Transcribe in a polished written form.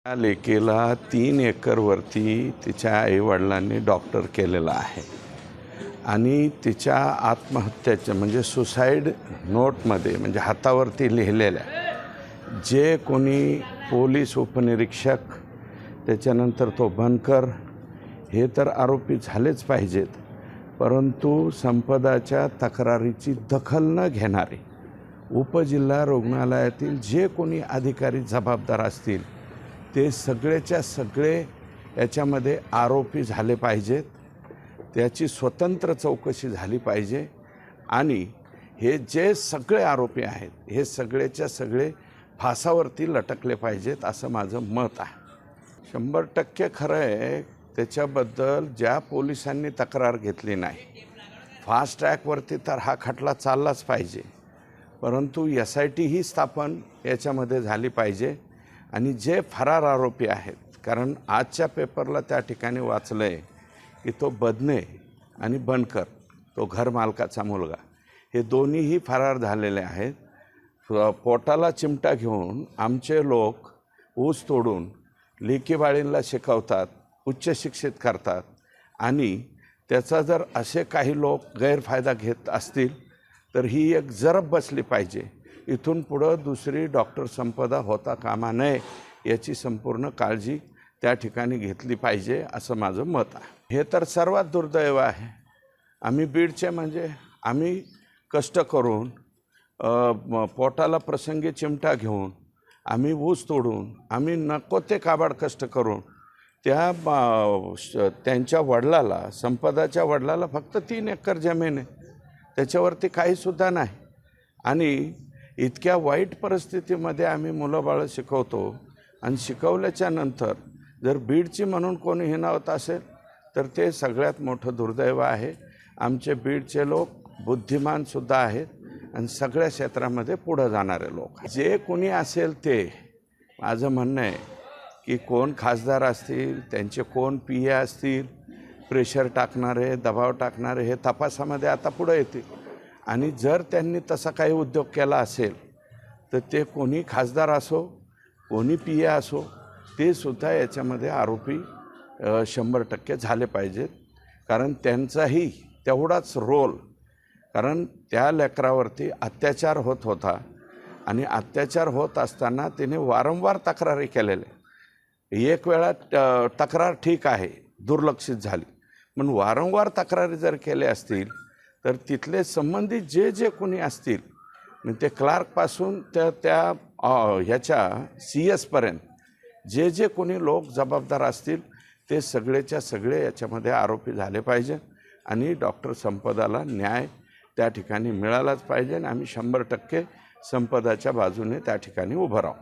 त्या लेकीला 3 एकरवरती तिच्या आईवडिलांनी डॉक्टर केलेला आहे आणि तिच्या आत्महत्येच्या म्हणजे सुसाईड नोटमध्ये म्हणजे हातावरती लिहिलेल्या जे कोणी पोलीस उपनिरीक्षक त्याच्यानंतर तो बनकर हे तर आरोपी झालेच पाहिजेत, परंतु संपदाच्या तक्रारीची दखल न घेणारे उपजिल्हा रुग्णालयातील जे कोणी अधिकारी जबाबदार असतील ते सगळेच्या सगळे याच्यामध्ये आरोपी झाले पाहिजेत। त्याची स्वतंत्र चौकशी झाली पाहिजे आणि हे जे सगळे आरोपी आहेत हे सगळेच्या सगळे फासावरती लटकले पाहिजेत असं माझं मत आहे। 100% खरं आहे, त्याच्याबद्दल ज्या पोलिसांनी तक्रार घेतली नाही, फास्ट ट्रॅकवरती तर हा खटला चाललाच पाहिजे, परंतु SIT ही स्थापन याच्यामध्ये झाली पाहिजे आणि जे फरार आरोपी आहेत, कारण आजच्या पेपरला त्या ठिकाणी वाचलं आहे की तो बदने आणि बनकर तो घरमालकाचा मुलगा हे दोन्हीही फरार झालेले आहेत। पोटाला चिमटा घेऊन आमचे लोक ऊस तोडून लेकीबाळींना शिकवतात, उच्च शिक्षित करतात आणि त्याचा जर असे काही लोक गैरफायदा घेत असतील तर ही एक जरब बसली पाहिजे। इथून पुढं दुसरी डॉक्टर संपदा होता कामा नये याची संपूर्ण काळजी त्या ठिकाणी घेतली पाहिजे असं माझं मत आहे। हे तर सर्वात दुर्दैव आहे। आम्ही बीडचे म्हणजे आम्ही कष्ट करून पोटाला प्रसंगी चिमटा घेऊन आम्ही ऊस तोडून आम्ही नको ते काबाड कष्ट करून त्यांच्या वडिलाला संपदाच्या वडिलाला फक्त 3 एकर जमीन आहे, त्याच्यावरती काहीसुद्धा नाही आणि इतक्या वाईट परिस्थितीमध्ये आम्ही मुलं-बाळं शिकवतो आणि शिकवल्याच्या नंतर जर बीडची म्हणून कोणी हिणावत असेल तर ते सगळ्यात मोठं दुर्दैव आहे। आमचे बीडचे लोक बुद्धिमानसुद्धा आहेत आणि सगळ्या क्षेत्रामध्ये पुढं जाणारे लोक जे कोणी असेल ते माझं म्हणणं आहे की कोण खासदार असतील, त्यांचे कोण PA असतील, प्रेशर टाकणारे, दबाव टाकणारे हे तपासामध्ये आता पुढं येतील आणि जर त्यांनी तसा काही उद्योग केला असेल तर ते कोणी खासदार असो, कोणी PA असो, ते सुद्धा याच्यामध्ये आरोपी 100% झाले पाहिजेत, कारण त्यांचाही तेवढाच रोल, कारण त्या लेकरावरती अत्याचार होत होता आणि अत्याचार होत असताना तिने वारंवार तक्रारी केलेल्या। एक वेळा तक्रार ठीक आहे, दुर्लक्षित झाली, पण वारंवार तक्रारी जर केल्या असतील तर तिथले संबंधित जे जे कोणी असतील म्हणजे ते क्लार्कपासून त्या ह्याच्या CS पर्यंत जे जे कोणी लोक जबाबदार असतील ते सगळेच्या सगळे याच्यामध्ये आरोपी झाले पाहिजे आणि डॉक्टर संपदाला न्याय त्या ठिकाणी मिळालाच पाहिजे आणि आम्ही 100% संपदाच्या बाजूने त्या ठिकाणी उभं राहू।